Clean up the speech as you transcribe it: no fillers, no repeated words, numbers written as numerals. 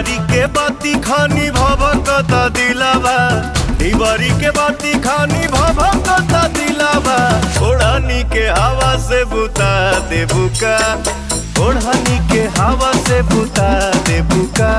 बारी के बाती खानी भभकता दिलावा, बारी के बाती खानी भभकता दिलावा। ओढ़नी के हवा से बुता दे बुका, ओढ़नी के हवा से बुता दे बुका।